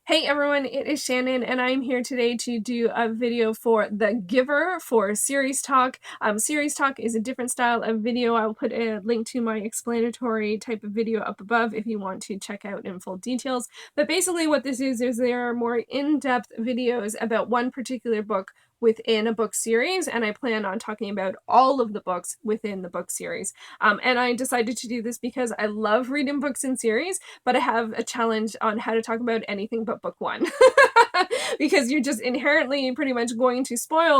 Hey everyone, it is Shannon and I'm here today to do a video for The Giver for Series Talk. Series Talk is a different style of video. I'll put a link to my explanatory type of video up above if you want to check out in full details. But basically what this is there are more in-depth videos about one particular book within a book series, and I plan on talking about all of the books within the book series. And I decided to do this because I love reading books in series, but I have a challenge on how to talk about anything but book one. Because you're just inherently pretty much going to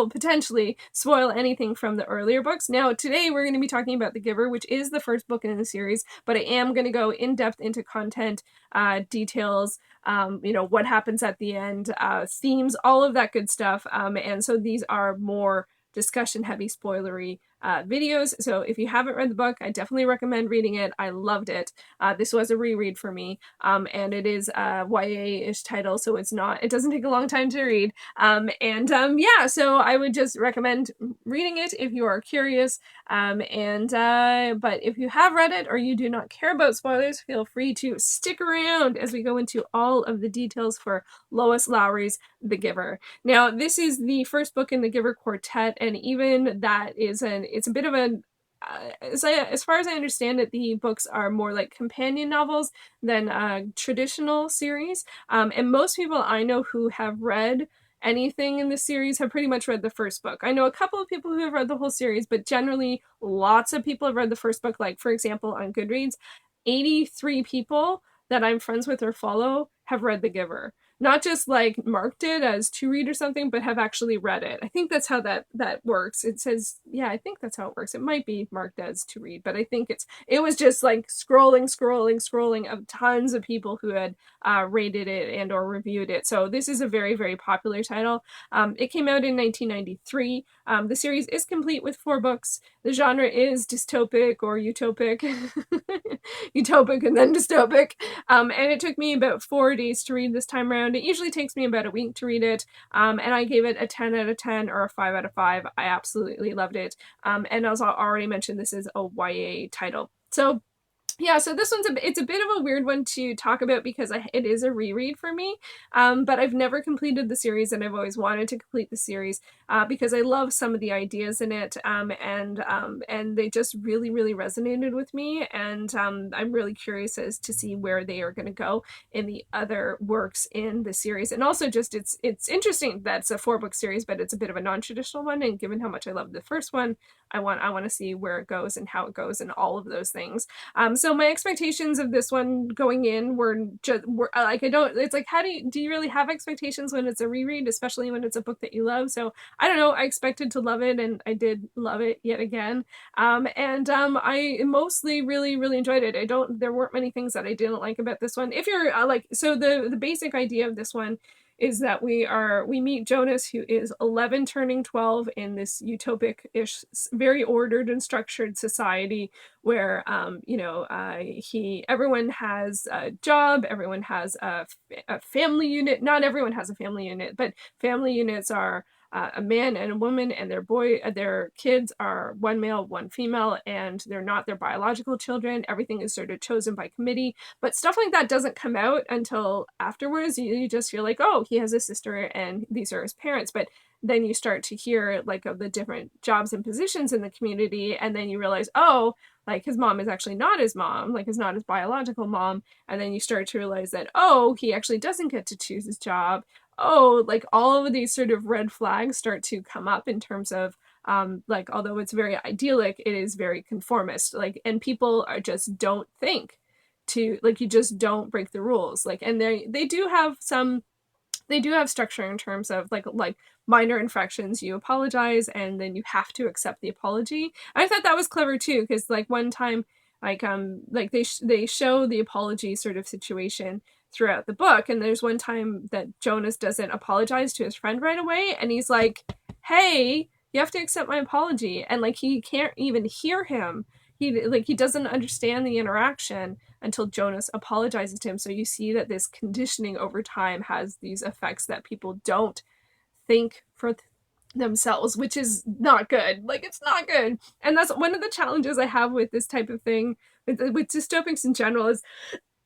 potentially spoil anything from the earlier books. Now, today we're going to be talking about The Giver, which is the first book in the series, but I am going to go in depth into content, details, what happens at the end, themes, all of that good stuff. And so these are more discussion heavy, spoilery videos. So if you haven't read the book, I definitely recommend reading it. I loved it. This was a reread for me, and it is a YA-ish title, so it doesn't take a long time to read. Yeah, so I would just recommend reading it if you are curious. But if you have read it or you do not care about spoilers, feel free to stick around as we go into all of the details for Lois Lowry's The Giver. Now, this is the first book in the Giver Quartet, and even that it's a bit of as far as I understand it, the books are more like companion novels than a traditional series. And most people I know who have read anything in the series have pretty much read the first book. I know a couple of people who have read the whole series, but generally lots of people have read the first book. Like, for example, on Goodreads, 83 people that I'm friends with or follow have read The Giver. Not just like marked it as to read or something, but have actually read it. I think that's how that works. It says, yeah, I think that's how it works. It might be marked as to read, but I think it was just like scrolling of tons of people who had rated it and or reviewed it. So this is a very, very popular title. It came out in 1993. The series is complete with 4 books. The genre is dystopic or utopic. Utopic and then dystopic. And it took me about 4 days to read this time around. It usually takes me about a week to read it. And I gave it a 10 out of 10 or a 5 out of 5. I absolutely loved it. And as I already mentioned, this is a YA title. So yeah, so this one's it's a bit of a weird one to talk about because it is a reread for me, but I've never completed the series and I've always wanted to complete the series because I love some of the ideas in it, and they just really, really resonated with me, and I'm really curious as to see where they are going to go in the other works in the series. And also just it's interesting that it's a 4-book series, but it's a bit of a non-traditional one, and given how much I love the first one, I want to see where it goes and how it goes and all of those things. So my expectations of this one going in were like, it's like, how do you really have expectations when it's a reread, especially when it's a book that you love? So I don't know, I expected to love it and I did love it yet again. I mostly really, really enjoyed it. There weren't many things that I didn't like about this one. If you're so the basic idea of this one is that we meet Jonas, who is 11 turning 12 in this utopic-ish, very ordered and structured society where everyone has a job, everyone has a family unit. Not everyone has a family unit, but family units are a man and a woman, and their kids are one male, one female, and they're not their biological children. Everything is sort of chosen by committee, but stuff like that doesn't come out until afterwards. You just feel like, oh, he has a sister and these are his parents, but then you start to hear like of the different jobs and positions in the community, and then you realize, oh, like his mom is actually not his mom, like is not his biological mom, and then you start to realize that, oh, he actually doesn't get to choose his job. Oh, like all of these sort of red flags start to come up in terms of like, although it's very idyllic, it is very conformist, like, and people just don't think to, like, you just don't break the rules, like, and they do have structure in terms of like minor infractions, you apologize and then you have to accept the apology. I thought that was clever too, because like one time, like they show the apology sort of situation throughout the book, and there's one time that Jonas doesn't apologize to his friend right away, and he's like, hey, you have to accept my apology, and like he can't even hear him. He doesn't understand the interaction until Jonas apologizes to him. So you see that this conditioning over time has these effects that people don't think for themselves, which is not good. Like, it's not good. And that's one of the challenges I have with this type of thing, with dystopics in general, is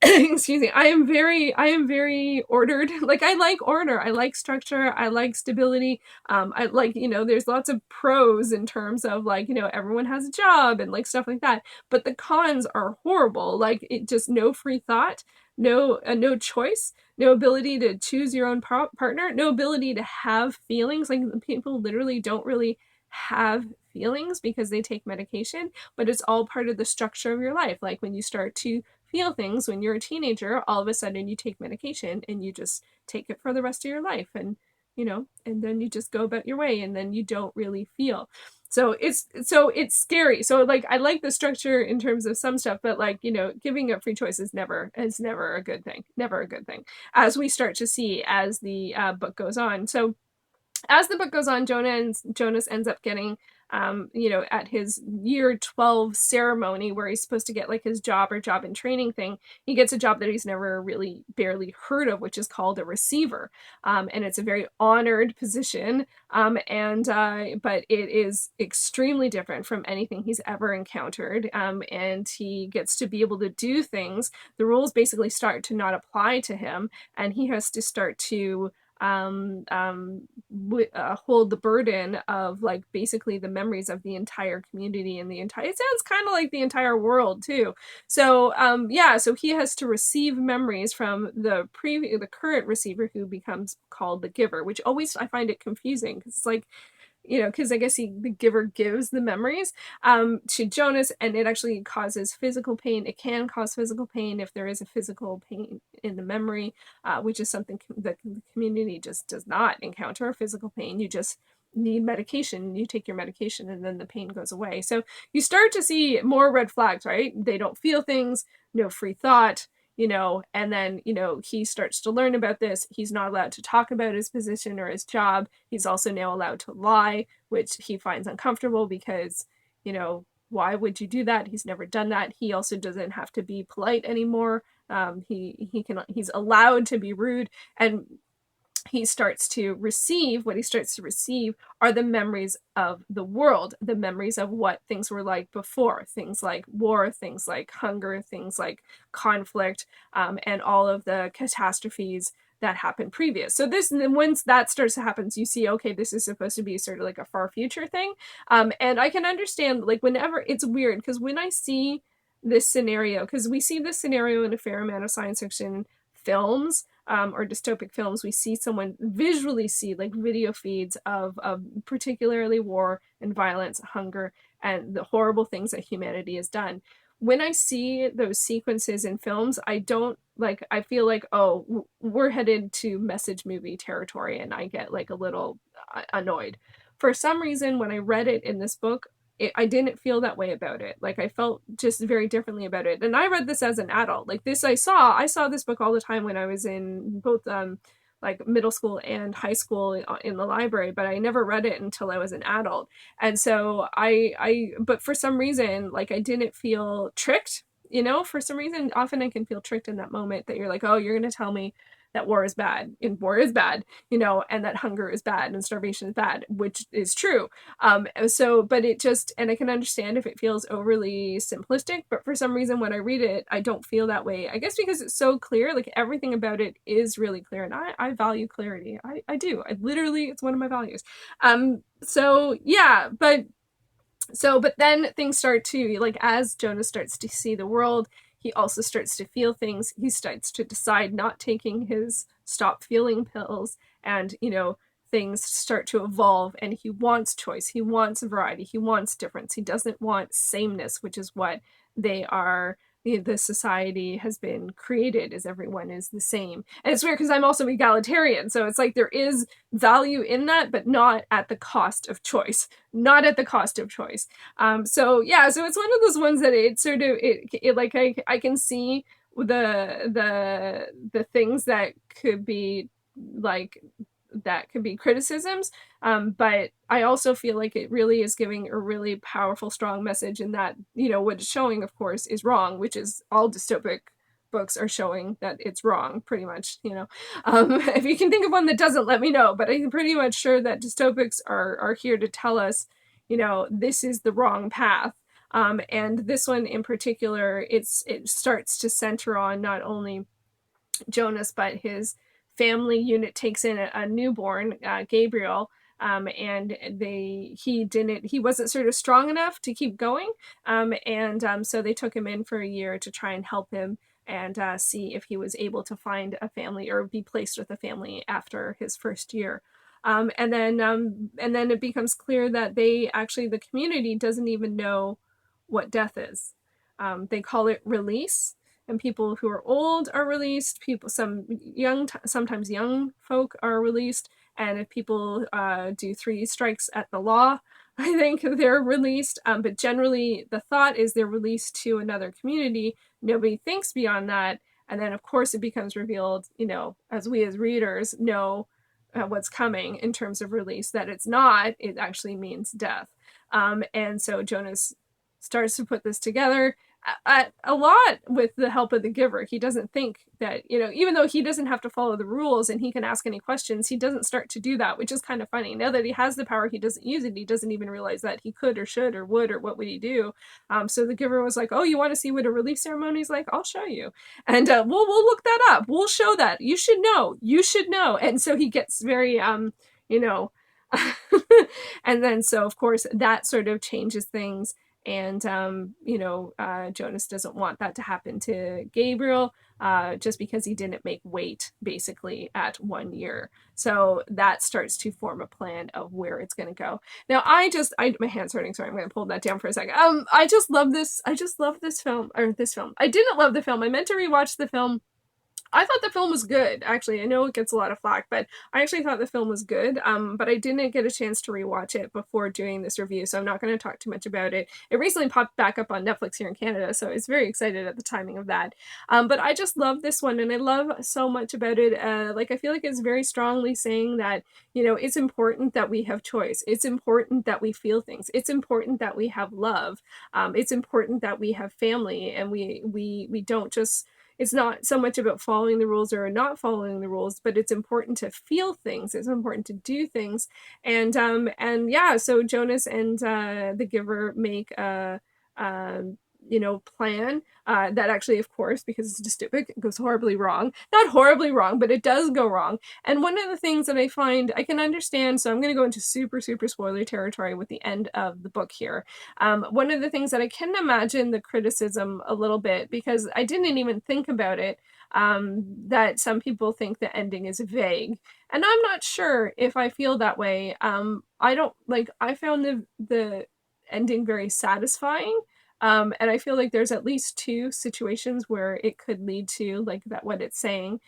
excuse me, I am very ordered. Like, I like order, I like structure, I like stability. I like, you know, there's lots of pros in terms of, like, you know, everyone has a job and like stuff like that, but the cons are horrible. Like, it just, no free thought, no choice, no ability to choose your own partner, no ability to have feelings. Like, people literally don't really have feelings because they take medication, but it's all part of the structure of your life. Like, when you start to feel things when you're a teenager, all of a sudden you take medication and you just take it for the rest of your life, and you know, and then you just go about your way, and then you don't really feel. So it's scary. So, like, I like the structure in terms of some stuff, but, like, you know, giving up free choice is never a good thing, never a good thing, as we start to see as the book goes on. So as the book goes on, Jonas ends up getting, you know, at his year 12 ceremony where he's supposed to get like his job or job and training thing, he gets a job that he's never really barely heard of, which is called a receiver. And it's a very honored position. But it is extremely different from anything he's ever encountered. And he gets to be able to do things. The rules basically start to not apply to him, and he has to start to hold the burden of, like, basically the memories of the entire community and the entire, it sounds kind of like the entire world too. So yeah, so he has to receive memories from the current receiver, who becomes called the giver, which always I find it confusing, because it's like, you know, because I guess the giver gives the memories to Jonas, and it actually causes physical pain. It can cause physical pain if there is a physical pain in the memory, which is something that the community just does not encounter. Physical pain, you just need medication, you take your medication, and then the pain goes away. So you start to see more red flags, right? They don't feel things, no free thought, you know, and then, you know, he starts to learn about this. He's not allowed to talk about his position or his job. He's also now allowed to lie, which he finds uncomfortable because, you know, why would you do that? He's never done that. He also doesn't have to be polite anymore. He's allowed to be rude, and he starts to receive, what he starts to receive are the memories of the world, the memories of what things were like before, things like war, things like hunger, things like conflict, and all of the catastrophes that happened previous. So this, and then once that starts to happen, you see, okay, this is supposed to be sort of like a far future thing. And I can understand, like, whenever, it's weird, because when I see this scenario, because we see this scenario in a fair amount of science fiction films, or dystopic films, we see someone visually see, like, video feeds of particularly war and violence, hunger, and the horrible things that humanity has done. When I see those sequences in films, I don't, like, I feel like, oh, we're headed to message movie territory, and I get, like, a little annoyed. For some reason, when I read it in this book, I didn't feel that way about it. Like, I felt just very differently about it. And I read this as an adult. Like, this, I saw this book all the time when I was in both like middle school and high school in the library, but I never read it until I was an adult. And so but for some reason, like, I didn't feel tricked, you know. For some reason, often I can feel tricked in that moment, that you're like, oh, you're going to tell me that war is bad, and war is bad, you know, and that hunger is bad and starvation is bad, which is true. But it just, and I can understand if it feels overly simplistic, but for some reason when I read it, I don't feel that way. I guess because it's so clear, like, everything about it is really clear, and I value clarity. I do. I literally, it's one of my values. So yeah, but then things start to, like, as Jonas starts to see the world, he also starts to feel things. He starts to decide not taking his stop feeling pills, and, you know, things start to evolve, and he wants choice, he wants variety, he wants difference. He doesn't want sameness, which is what they are, the society has been created, as everyone is the same. And it's weird because I'm also egalitarian, so it's like there is value in that, but not at the cost of choice, not at the cost of choice. So yeah, so it's one of those ones that it sort of, it like, I can see the things that could be, like, that could be criticisms, but I also feel like it really is giving a really powerful, strong message, in that, you know, what it's showing, of course, is wrong, which is all dystopic books are showing, that it's wrong, pretty much, you know. If you can think of one that doesn't, let me know, but I'm pretty much sure that dystopics are here to tell us, you know, this is the wrong path. And this one in particular, it starts to center on not only Jonas, but his family unit takes in a newborn, Gabriel, and he wasn't sort of strong enough to keep going, and so they took him in for a year to try and help him and see if he was able to find a family or be placed with a family after his first year. And then it becomes clear that the community doesn't even know what death is. They call it release, and people who are old are released. Sometimes young folk are released, and if people do 3 strikes at the law, I think they're released. But generally, the thought is they're released to another community. Nobody thinks beyond that, and then of course it becomes revealed, as we as readers know what's coming in terms of release, that it's not. It actually means death. And so Jonas starts to put this together a lot with the help of the giver. He doesn't think that, even though he doesn't have to follow the rules and he can ask any questions, he doesn't start to do that, which is kind of funny. Now that he has the power, he doesn't use it. He doesn't even realize that he could or should or would, or what would he do. So the giver was like, oh, you want to see what a release ceremony is like? I'll show you. And we'll look that up. We'll show that. You should know. You should know. And so he gets very, and then so of course that sort of changes things. And Jonas doesn't want that to happen to Gabriel, just because he didn't make weight basically at 1 year. So that starts to form a plan of where it's going to go. Now my hand's hurting, sorry, I'm going to pull that down for a second. I just love this film. I didn't love the film. I meant to rewatch the film. I thought the film was good, actually. I know it gets a lot of flack, but I actually thought the film was good. But I didn't get a chance to rewatch it before doing this review, so I'm not going to talk too much about it. It recently popped back up on Netflix here in Canada, so I was very excited at the timing of that. But I just love this one, and I love so much about it. I feel like it's very strongly saying that, it's important that we have choice. It's important that we feel things. It's important that we have love. It's important that we have family, and we don't just... It's not so much about following the rules or not following the rules, but it's important to feel things. It's important to do things. And yeah, so Jonas and the giver make a plan that actually, of course, because it's dystopic, it goes horribly wrong. Not horribly wrong, but it does go wrong. And one of the things that I find I can understand, so I'm going to go into super, super spoiler territory with the end of the book here. One of the things that I can imagine the criticism a little bit, because I didn't even think about it, that some people think the ending is vague. And I'm not sure if I feel that way. I found the ending very satisfying. And I feel like there's at least 2 situations where it could lead to that, what it's saying.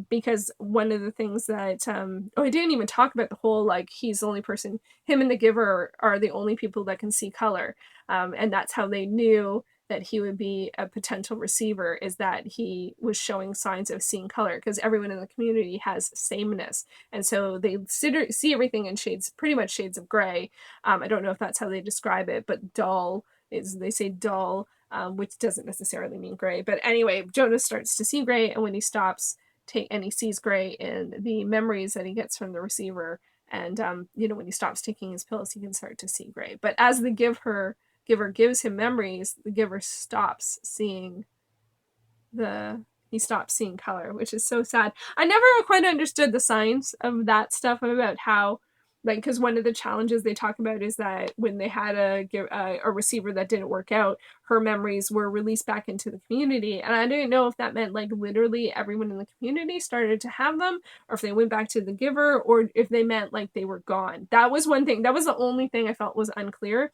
Because one of the things that, I didn't even talk about the whole, he's the only person, him and the giver are the only people that can see color. And that's how they knew that he would be a potential receiver, is that he was showing signs of seeing color, because everyone in the community has sameness. And so they see everything in pretty much shades of gray. I don't know if that's how they describe it, but dull. They say dull, which doesn't necessarily mean gray. But anyway, Jonas starts to see gray, and when he stops, and he sees gray in the memories that he gets from the receiver, and when he stops taking his pills, he can start to see gray. But as the giver gives him memories, the giver stops seeing color, which is so sad. I never quite understood the science of that stuff, about how, because one of the challenges they talk about is that when they had a receiver that didn't work out, her memories were released back into the community. And I didn't know if that meant literally everyone in the community started to have them, or if they went back to the giver, or if they meant they were gone. That was one thing. That was the only thing I felt was unclear,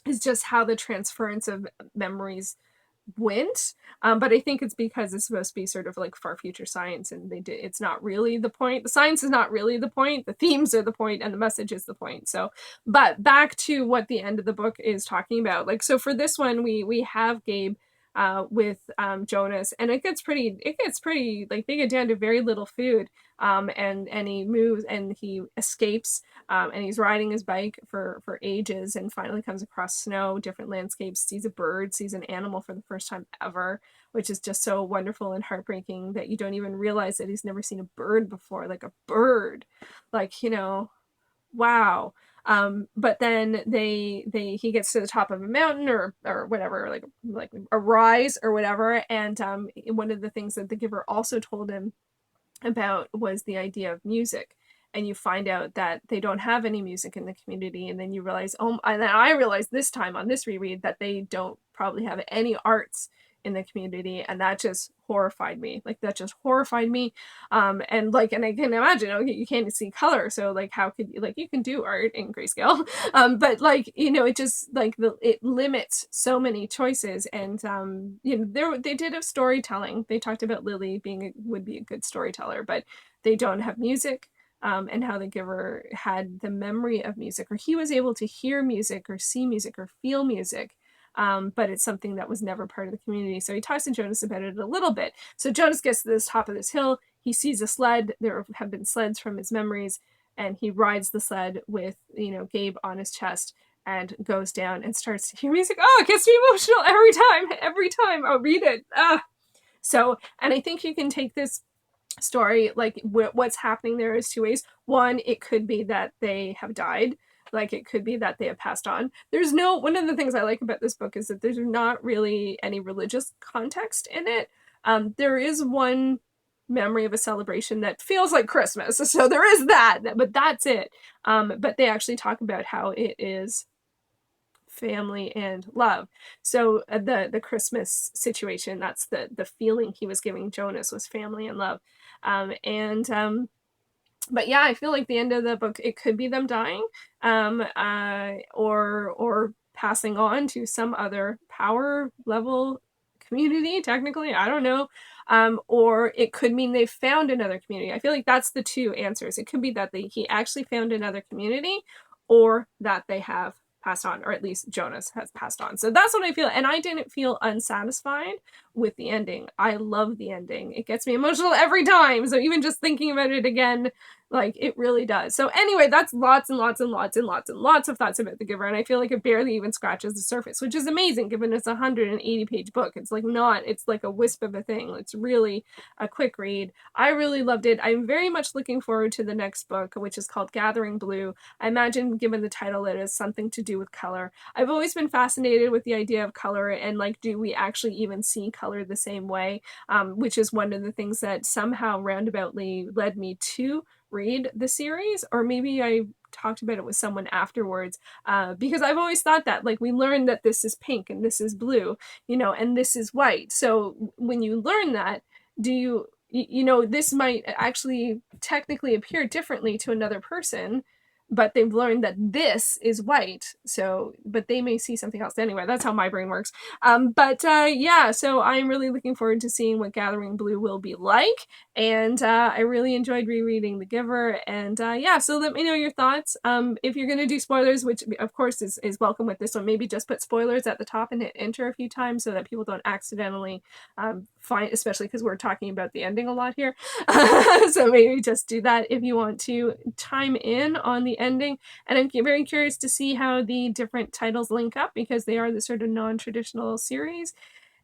is just how the transference of memories went. But I think it's because it's supposed to be sort of far future science, and it's not really the point. The science is not really the point. The themes are the point, and the message is the point. So, but back to what the end of the book is talking about. So for this one, we have Gabe with Jonas, and it gets pretty they get down to very little food, and he moves, and he escapes, and he's riding his bike for ages, and finally comes across snow, different landscapes, sees a bird, sees an animal for the first time ever, which is just so wonderful and heartbreaking that you don't even realize that he's never seen a bird before. A bird, wow. But then he gets to the top of a mountain or whatever, like a rise or whatever, and one of the things that the giver also told him about was the idea of music. And you find out that they don't have any music in the community, and then you realize, oh, and then I realized this time on this reread that they don't probably have any arts in the community, and that just horrified me. Like, that just horrified me. And like, and I can imagine, okay, you can't see color, so like, how could you, like, you can do art in grayscale, but like, you know, it just like it limits so many choices. And you know, they did have storytelling. They talked about Lily would be a good storyteller, but they don't have music. And how the giver had the memory of music, or he was able to hear music or see music or feel music, but it's something that was never part of the community. So he talks to Jonas about it a little bit. So Jonas gets to the top of this hill. He sees a sled. There have been sleds from his memories, and he rides the sled with, you know, Gabe on his chest and goes down and starts to hear music. Oh, it gets me emotional every time. Every time I'll read it. So, and I think you can take this story, like what's happening there is two ways. One, it could be that they have died. Like, it could be that they have passed on. One of the things I like about this book is that there's not really any religious context in it. There is one memory of a celebration that feels like Christmas, so there is that, but that's it. But they actually talk about how it is family and love. So the Christmas situation, that's the feeling he was giving Jonas, was family and love. But yeah, I feel like the end of the book, it could be them dying, or passing on to some other power level community, technically, I don't know. Or it could mean they found another community. I feel like that's the two answers. It could be that he actually found another community, or that they have passed on, or at least Jonas has passed on. So that's what I feel. And I didn't feel unsatisfied with the ending. I love the ending. It gets me emotional every time. So even just thinking about it again, like, it really does. So anyway, that's lots and lots and lots and lots and lots of thoughts about The Giver, and I feel like it barely even scratches the surface, which is amazing given it's a 180-page book. It's like it's like a wisp of a thing. It's really a quick read. I really loved it. I'm very much looking forward to the next book, which is called Gathering Blue. I imagine, given the title, it has something to do with color. I've always been fascinated with the idea of color, and like, do we actually even see color the same way? Which is one of the things that somehow roundaboutly led me to read the series, or maybe I talked about it with someone afterwards, because I've always thought that, like, we learned that this is pink and this is blue, you know, and this is white. So when you learn that, do you know, this might actually technically appear differently to another person, but they've learned that this is white, so, but they may see something else. Anyway, that's how my brain works. Yeah, so I'm really looking forward to seeing what Gathering Blue will be like, and I really enjoyed rereading The Giver, and yeah, so let me know your thoughts. If you're going to do spoilers, which of course is welcome with this one, maybe just put spoilers at the top and hit enter a few times so that people don't accidentally find, especially because we're talking about the ending a lot here. So maybe just do that if you want to chime in on the ending. And I'm very curious to see how the different titles link up, because they are the sort of non-traditional series.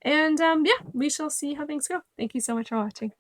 And yeah, we shall see how things go. Thank you so much for watching.